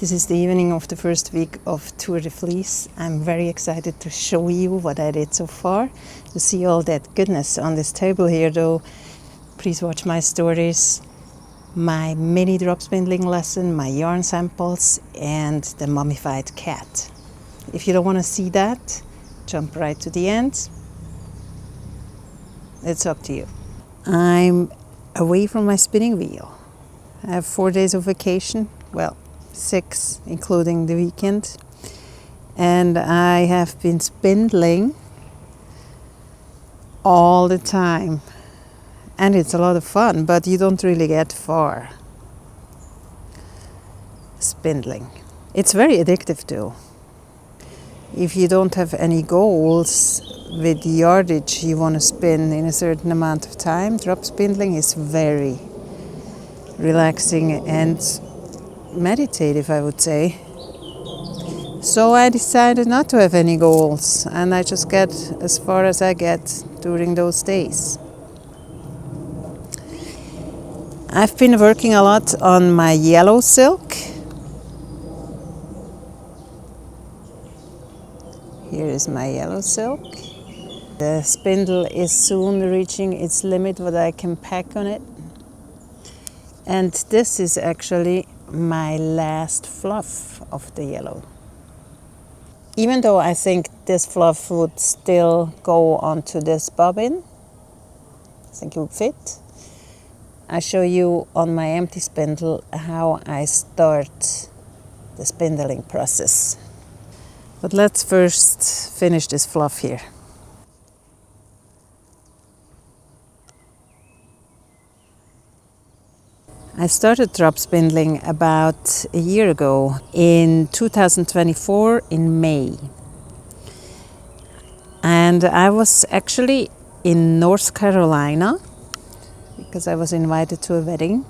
This is the evening of the first week of Tour de Fleece. I'm very excited to show you what I did so far. To see all that goodness on this table here though, please watch my stories, my mini drop spindling lesson, my yarn samples, and the mummified cat. If you don't want to see that, jump right to the end. It's up to you. I'm away from my spinning wheel. I have 4 days of vacation. Well, 6 including the weekend. And I have been spindling all the time. And it's a lot of fun, but you don't really get far spindling. It's very addictive too. If you don't have any goals with the yardage you want to spin in a certain amount of time, drop spindling is very relaxing and meditative, I would say. So I decided not to have any goals, and I just get as far as I get during those days. I've been working a lot on my yellow silk. Here is my yellow silk. The spindle is soon reaching its limit, what I can pack on it. And this is actually my last fluff of the yellow. Even though I think this fluff would still go onto this bobbin, I think it would fit. I show you on my empty spindle how I start the spindling process. But let's first finish this fluff here. I started drop spindling about a year ago in 2024 in May. And I was actually in North Carolina because I was invited to a wedding.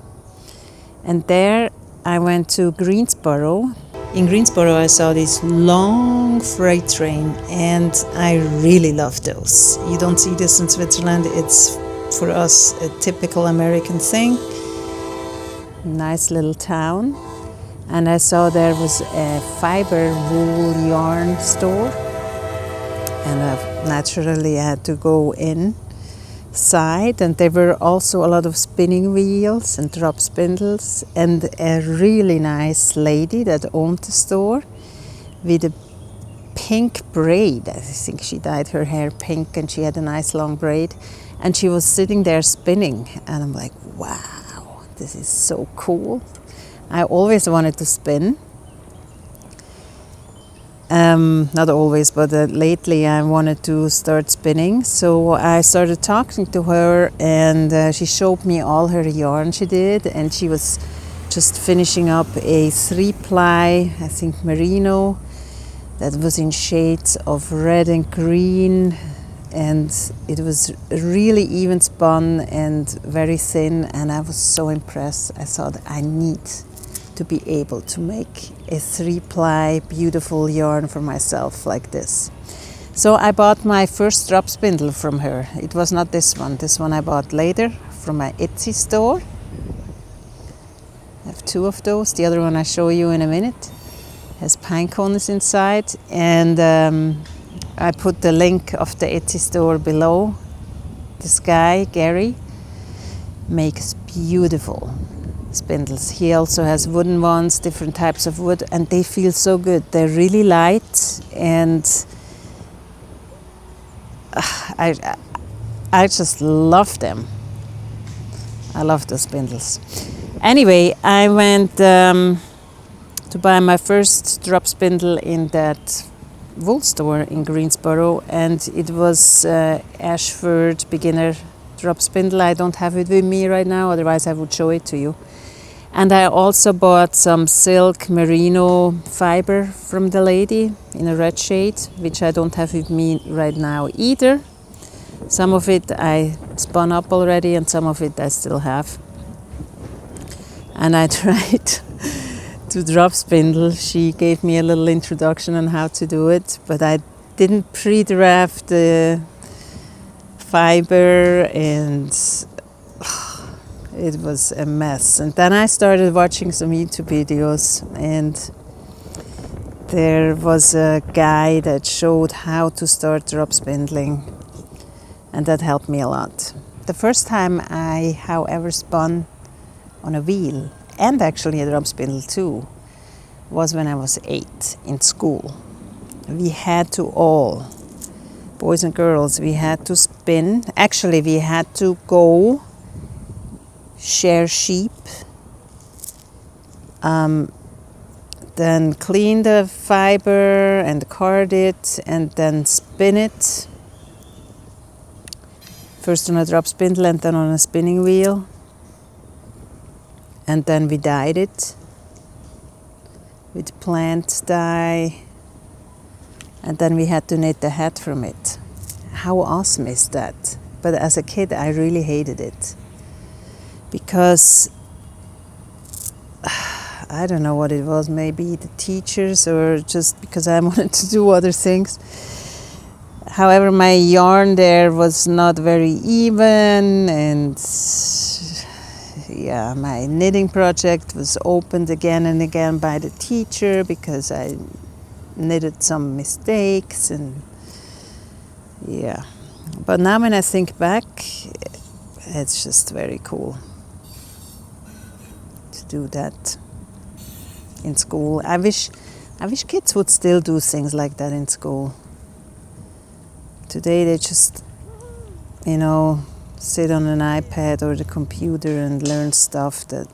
And there I went to Greensboro. In Greensboro I saw this long freight train and I really love those. You don't see this in Switzerland. It's for us a typical American thing. Nice little town, and I saw there was a fiber wool yarn store, and naturally I had to go inside, and there were also a lot of spinning wheels and drop spindles, and a really nice lady that owned the store with a pink braid. I think she dyed her hair pink and she had a nice long braid, and she was sitting there spinning, and I'm like, wow. This is so cool. I always wanted to spin. Not always, but lately I wanted to start spinning. So I started talking to her, and she showed me all her yarn she did. And she was just finishing up a 3-ply, I think merino, that was in shades of red and green. And it was really even spun and very thin, and I was so impressed. I thought I need to be able to make a 3-ply beautiful yarn for myself like this. So I bought my first drop spindle from her. It was not this one. This one I bought later from my Etsy store. I have 2 of those. The other one I show you in a minute. It has pine cones inside, and I put the link of the Etsy store below. This guy, Gary, makes beautiful spindles. He also has wooden ones, different types of wood, and they feel so good. They're really light, and I just love them. I love those spindles. Anyway, I went to buy my first drop spindle in that wool store in Greensboro, and it was Ashford beginner drop spindle. I don't have it with me right now, otherwise I would show it to you. And I also bought some silk merino fiber from the lady in a red shade, which I don't have with me right now either. Some of it I spun up already, and some of it I still have. And I tried to drop spindle. She gave me a little introduction on how to do it, but I didn't pre-draft the fiber, and it was a mess. And then I started watching some YouTube videos, and there was a guy that showed how to start drop spindling, and that helped me a lot. The first time I, however, spun on a wheel, and actually a drop spindle too, was when I was 8 in school. We had to all, boys and girls, we had to spin. Actually, we had to go shear sheep, then clean the fiber and card it, and then spin it. First on a drop spindle and then on a spinning wheel. And then we dyed it with plant dye. And then we had to knit the hat from it. How awesome is that? But as a kid, I really hated it. Because I don't know what it was, maybe the teachers or just because I wanted to do other things. However, my yarn there was not very even, and yeah, my knitting project was opened again and again by the teacher because I knitted some mistakes, and yeah. But now when I think back, it's just very cool to do that in school. I wish kids would still do things like that in school. Today they just, sit on an iPad or the computer and learn stuff that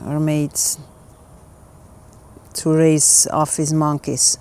are made to raise office monkeys.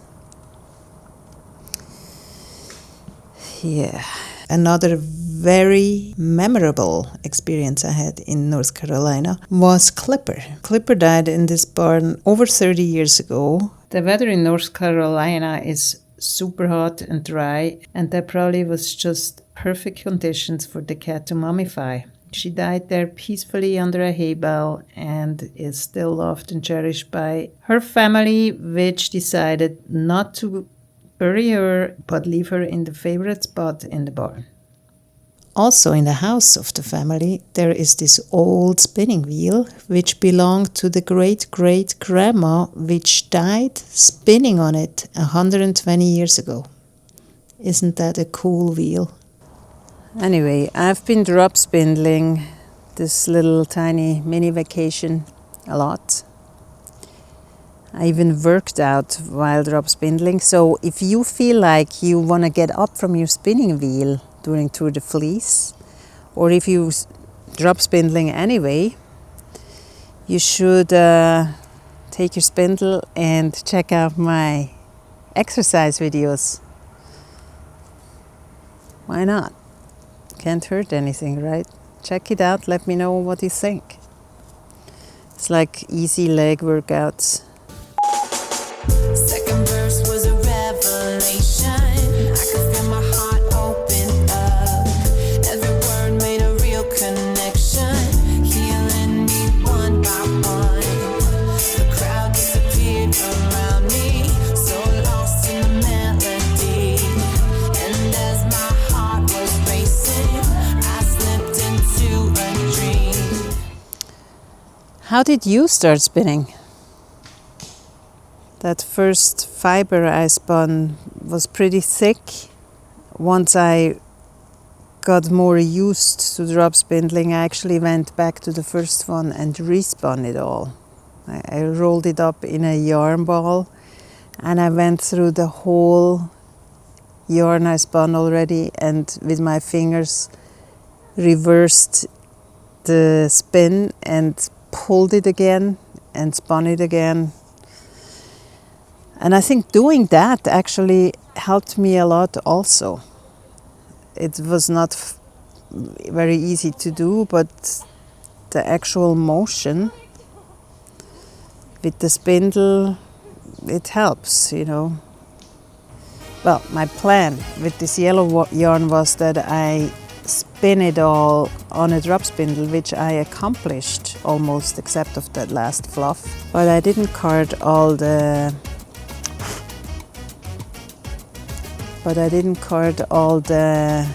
Yeah. Another very memorable experience I had in North Carolina was Clipper. Clipper died in this barn over 30 years ago. The weather in North Carolina is super hot and dry, and that probably was just perfect conditions for the cat to mummify. She died there peacefully under a hay bale and is still loved and cherished by her family, which decided not to bury her but leave her in the favorite spot in the barn. Also in the house of the family there is this old spinning wheel which belonged to the great-great-grandma, which died spinning on it 120 years ago. Isn't that a cool wheel? Anyway, I've been drop spindling this little tiny mini vacation a lot. I even worked out while drop spindling. So if you feel like you want to get up from your spinning wheel during Tour de Fleece, or if you drop spindling anyway, you should take your spindle and check out my exercise videos. Why not? Can't hurt anything, right? Check it out, let me know what you think. It's like easy leg workouts. Second verse was a revelation. I could feel my heart open up. Every word made a real connection, healing me one by one. The crowd disappeared around me, so lost in the melody. And as my heart was racing, I slipped into a dream. How did you start spinning? That first fiber I spun was pretty thick. Once I got more used to drop spindling, I actually went back to the first one and respun it all. I rolled it up in a yarn ball and I went through the whole yarn I spun already, and with my fingers reversed the spin and pulled it again and spun it again. And I think doing that actually helped me a lot also. It was not very easy to do, but the actual motion with the spindle, it helps, Well, my plan with this yellow yarn was that I spin it all on a drop spindle, which I accomplished almost, except of that last fluff. But I didn't card all the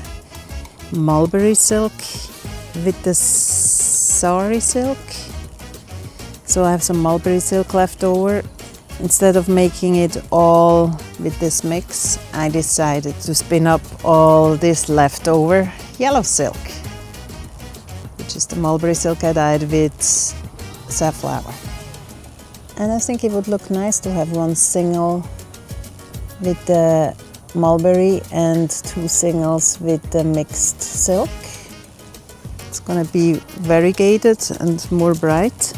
mulberry silk with the Sari silk. So I have some mulberry silk left over. Instead of making it all with this mix, I decided to spin up all this leftover yellow silk, which is the mulberry silk I dyed with safflower. And I think it would look nice to have one single with the mulberry and two singles with the mixed silk. It's gonna be variegated and more bright.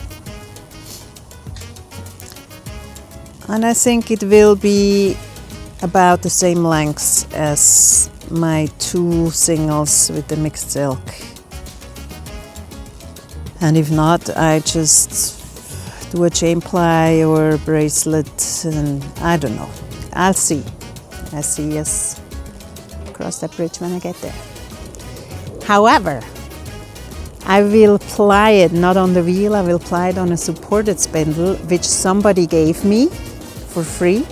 And I think it will be about the same length as my two singles with the mixed silk. And if not, I just do a chain ply or a bracelet, and I don't know. I'll see. I'll see us cross that bridge when I get there. However, I will ply it not on the wheel, I will ply it on a supported spindle, which somebody gave me for free.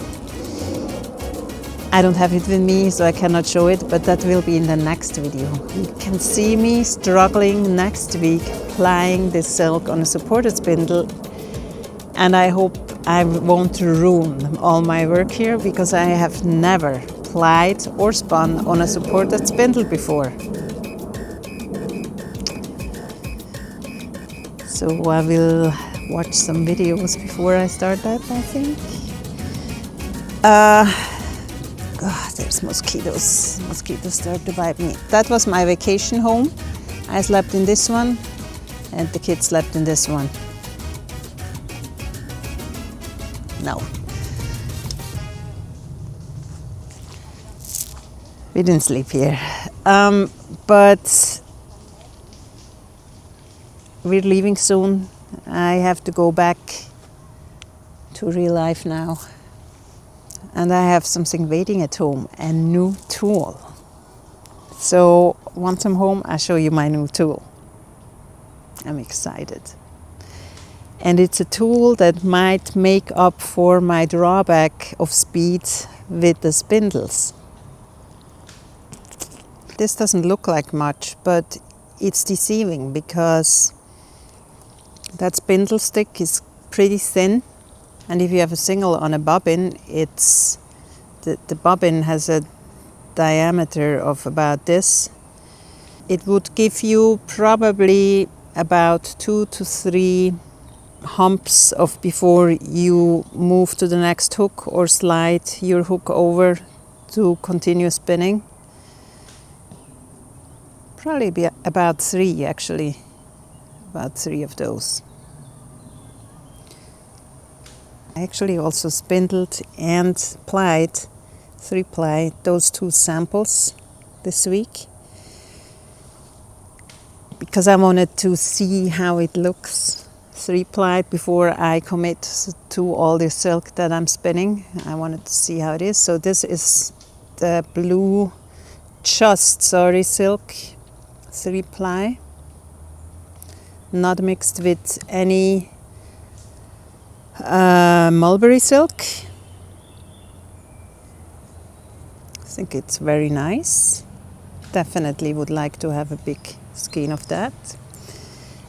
I don't have it with me, so I cannot show it, but that will be in the next video. You can see me struggling next week plying this silk on a supported spindle, and I hope I won't ruin all my work here, because I have never plied or spun on a supported spindle before. So I will watch some videos before I start that, I think. There's mosquitoes. Mosquitoes start to bite me. That was my vacation home. I slept in this one, and the kids slept in this one. No. We didn't sleep here. But we're leaving soon. I have to go back to real life now. And I have something waiting at home, a new tool. So once I'm home, I'll show you my new tool. I'm excited. And it's a tool that might make up for my drawback of speed with the spindles. This doesn't look like much, but it's deceiving, because that spindle stick is pretty thin. And if you have a single on a bobbin, it's the bobbin has a diameter of about this. It would give you probably about 2 to 3 humps of before you move to the next hook or slide your hook over to continue spinning. Probably be about 3 actually, about 3 of those. I actually also spindled and plied, 3-ply, those 2 samples this week, because I wanted to see how it looks 3-plied before I commit to all the silk that I'm spinning. I wanted to see how it is. So this is the blue just Sari silk 3-ply, not mixed with any mulberry silk. I think it's very nice. Definitely would like to have a big skein of that.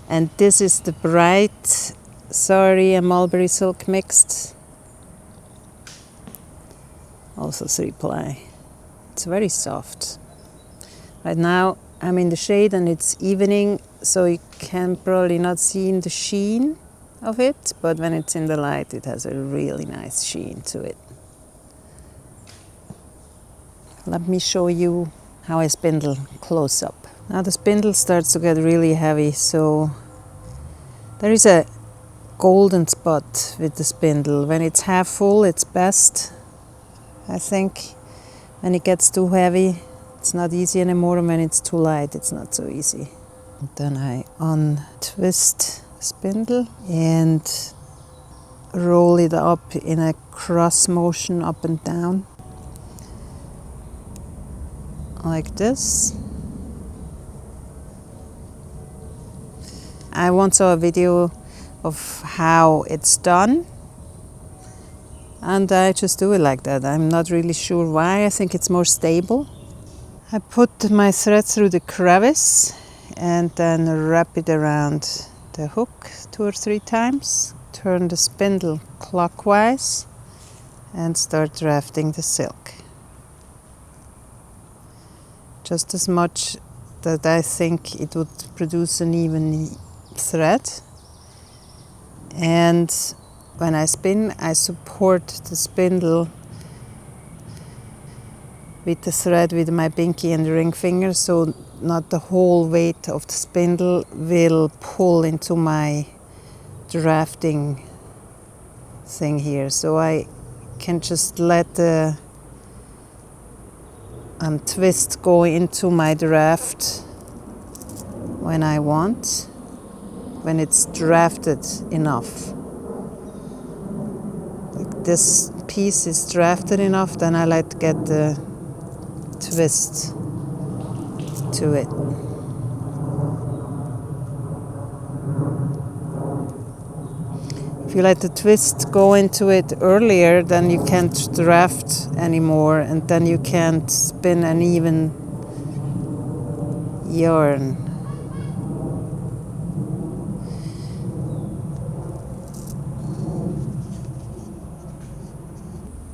And this is the bright Sari and mulberry silk mixed, also 3-ply. It's very soft. Right now I'm in the shade and it's evening, so you can probably not see in the sheen of it, but when it's in the light it has a really nice sheen to it. Let me show you how I spindle close up. Now the spindle starts to get really heavy, so there is a golden spot with the spindle. When it's half full, it's best, I think. When it gets too heavy, it's not easy anymore, and when it's too light, it's not so easy. Then I untwist spindle and roll it up in a cross motion up and down like this. I once saw a video of how it's done, and I just do it like that. I'm not really sure why. I think it's more stable. I put my thread through the crevice and then wrap it around the hook 2 or 3 times, turn the spindle clockwise and start drafting the silk. Just as much that I think it would produce an even thread. And when I spin, I support the spindle with the thread with my pinky and ring finger, so not the whole weight of the spindle will pull into my drafting thing here. So I can just let the twist go into my draft when I want, when it's drafted enough. Like this piece is drafted enough, then I let get the twist to it. If you let the twist go into it earlier, then you can't draft anymore, and then you can't spin an even yarn.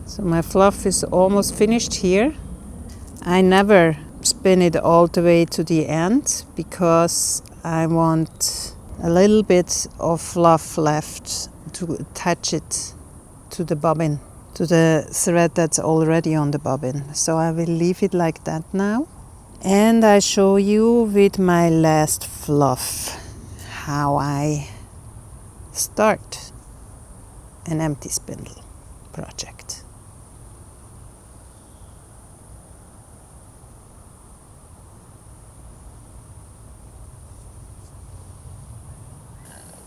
So my fluff is almost finished here. I never spin it all the way to the end because I want a little bit of fluff left to attach it to the bobbin, to the thread that's already on the bobbin. So I will leave it like that now. And I show you with my last fluff how I start an empty spindle project.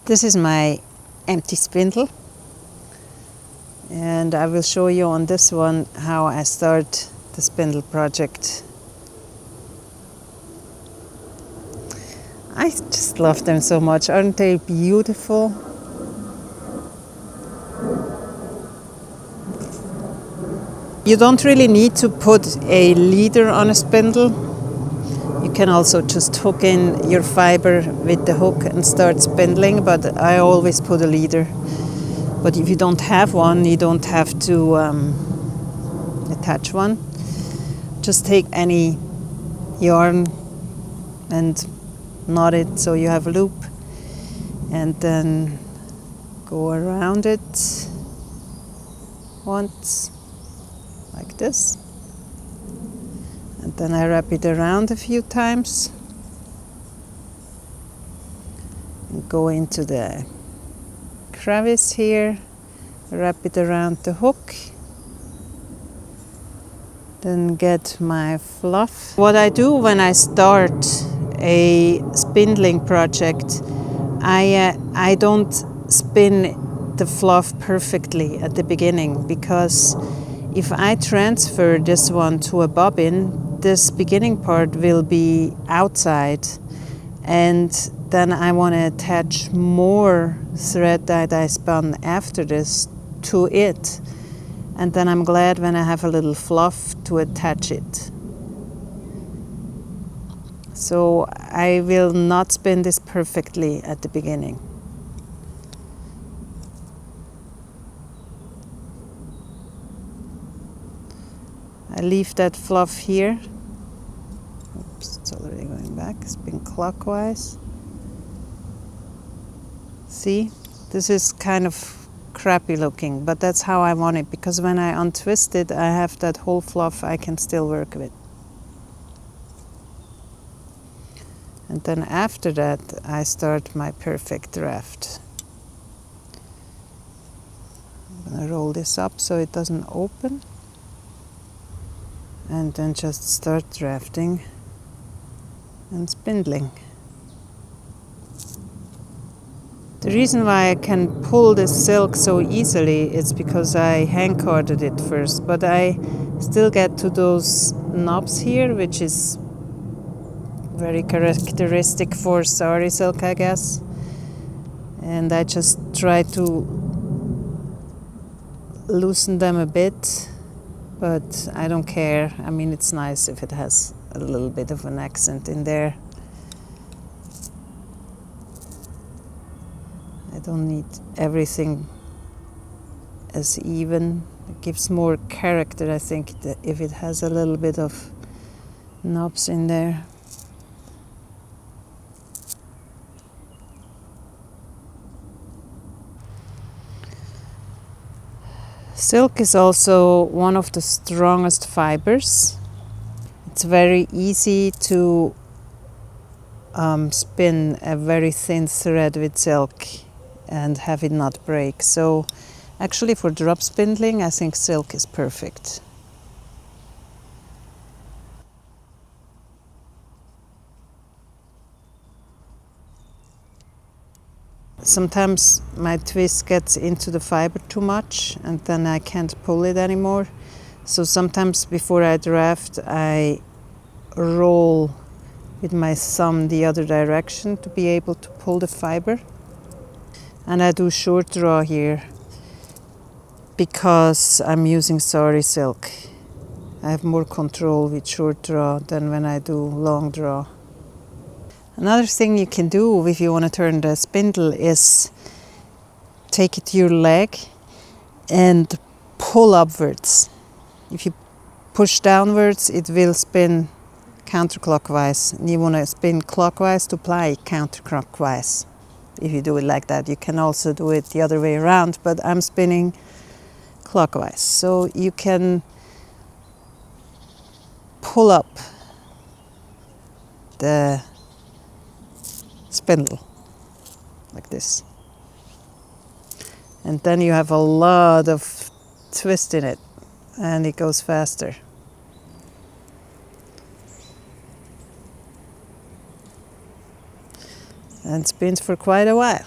This is my empty spindle, and I will show you on this one how I start the spindle project. I just love them so much. Aren't they beautiful? You don't really need to put a leader on a spindle. You can also just hook in your fiber with the hook and start spindling, but I always put a leader. But if you don't have one, you don't have to attach one. Just take any yarn and knot it so you have a loop, and then go around it once, like this. And then I wrap it around a few times and go into the crevice here, wrap it around the hook, then get my fluff. What I do when I start a spindling project, I don't spin the fluff perfectly at the beginning, because if I transfer this one to a bobbin, this beginning part will be outside, and then I want to attach more thread that I spun after this to it, and then I'm glad when I have a little fluff to attach it. So I will not spin this perfectly at the beginning. I leave that fluff here. Oops, it's already going back. Spin clockwise. See, this is kind of crappy looking, but that's how I want it, because when I untwist it, I have that whole fluff I can still work with. And then after that, I start my perfect draft. I'm gonna roll this up so it doesn't open, and then just start drafting and spindling. The reason why I can pull this silk so easily is because I hand carded it first, but I still get to those knobs here, which is very characteristic for Sari silk, I guess. And I just try to loosen them a bit, but I don't care. I mean, it's nice if it has a little bit of an accent in there. I don't need everything as even. It gives more character, I think, if it has a little bit of knobs in there. Silk is also one of the strongest fibers. It's very easy to spin a very thin thread with silk and have it not break. So actually for drop spindling, I think silk is perfect. Sometimes my twist gets into the fiber too much and then I can't pull it anymore. So sometimes before I draft, I roll with my thumb the other direction to be able to pull the fiber. And I do short draw here because I'm using Sari silk. I have more control with short draw than when I do long draw. Another thing you can do if you want to turn the spindle is take it to your leg and pull upwards. If you push downwards, it will spin counterclockwise. And you want to spin clockwise to ply counterclockwise. If you do it like that, you can also do it the other way around, but I'm spinning clockwise. So you can pull up the spindle like this, and then you have a lot of twist in it and it goes faster. And spins for quite a while.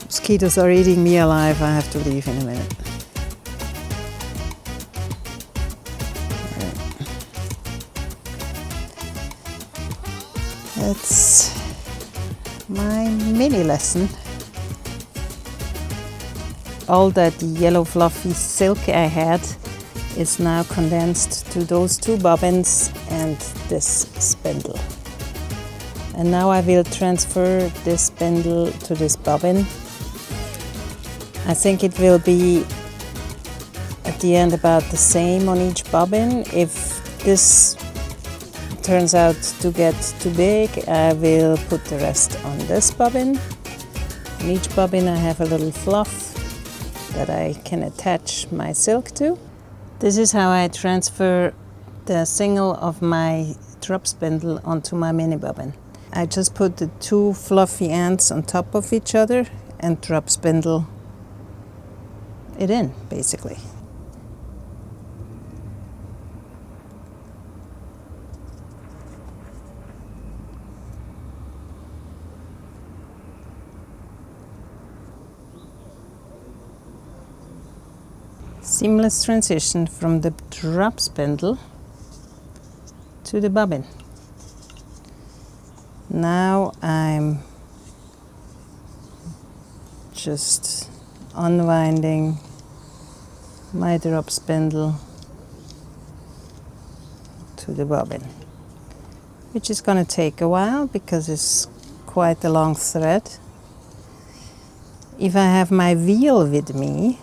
Mosquitoes are eating me alive. I have to leave in a minute. That's my mini lesson. All that yellow fluffy silk I had is now condensed to those two bobbins and this spindle. And now I will transfer this spindle to this bobbin. I think it will be at the end about the same on each bobbin. If this turns out to get too big, I will put the rest on this bobbin. On each bobbin I have a little fluff that I can attach my silk to. This is how I transfer the single of my drop spindle onto my mini bobbin. I just put the two fluffy ends on top of each other and drop spindle it in, basically. Seamless transition from the drop spindle to the bobbin. Now I'm just unwinding my drop spindle to the bobbin, which is going to take a while because it's quite a long thread. If I have my wheel with me,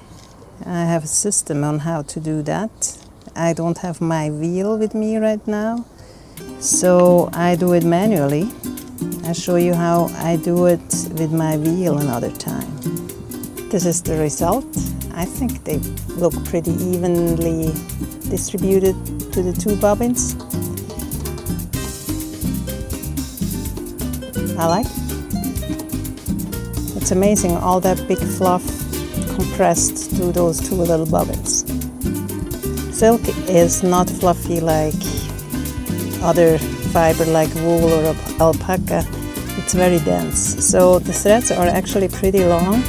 I have a system on how to do that. I don't have my wheel with me right now, so I do it manually. I'll show you how I do it with my wheel another time. This is the result. I think they look pretty evenly distributed to the two bobbins. I like it. It's amazing, all that big fluff compressed to those two little bobbins. Silk is not fluffy like other fiber like wool or alpaca. It's very dense. So the threads are actually pretty long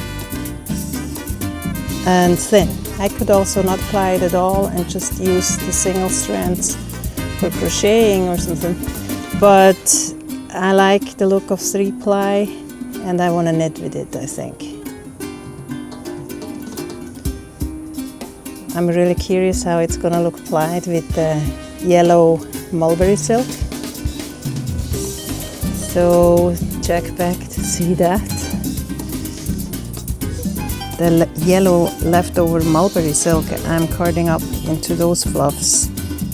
and thin. I could also not ply it at all and just use the single strands for crocheting or something. But I like the look of 3-ply and I want to knit with it, I think. I'm really curious how it's gonna look applied with the yellow mulberry silk. So check back to see that. The yellow leftover mulberry silk I'm carding up into those fluffs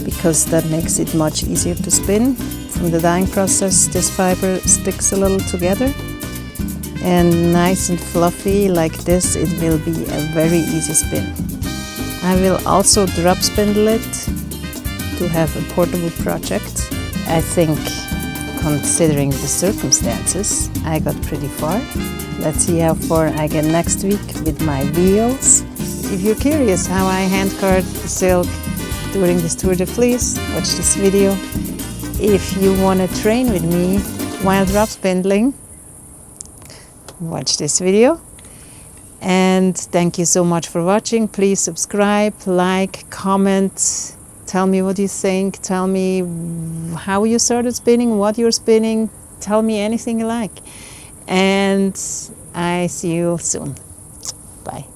because that makes it much easier to spin. From the dyeing process, this fiber sticks a little together, and nice and fluffy like this, it will be a very easy spin. I will also drop spindle it to have a portable project. I think, considering the circumstances, I got pretty far. Let's see how far I get next week with my wheels. If you're curious how I hand card the silk during this Tour de Fleece, watch this video. If you want to train with me while drop spindling, watch this video. And thank you so much for watching. Please subscribe, like, comment, tell me what you think, tell me how you started spinning, what you're spinning, tell me anything you like. And I see you soon. Bye.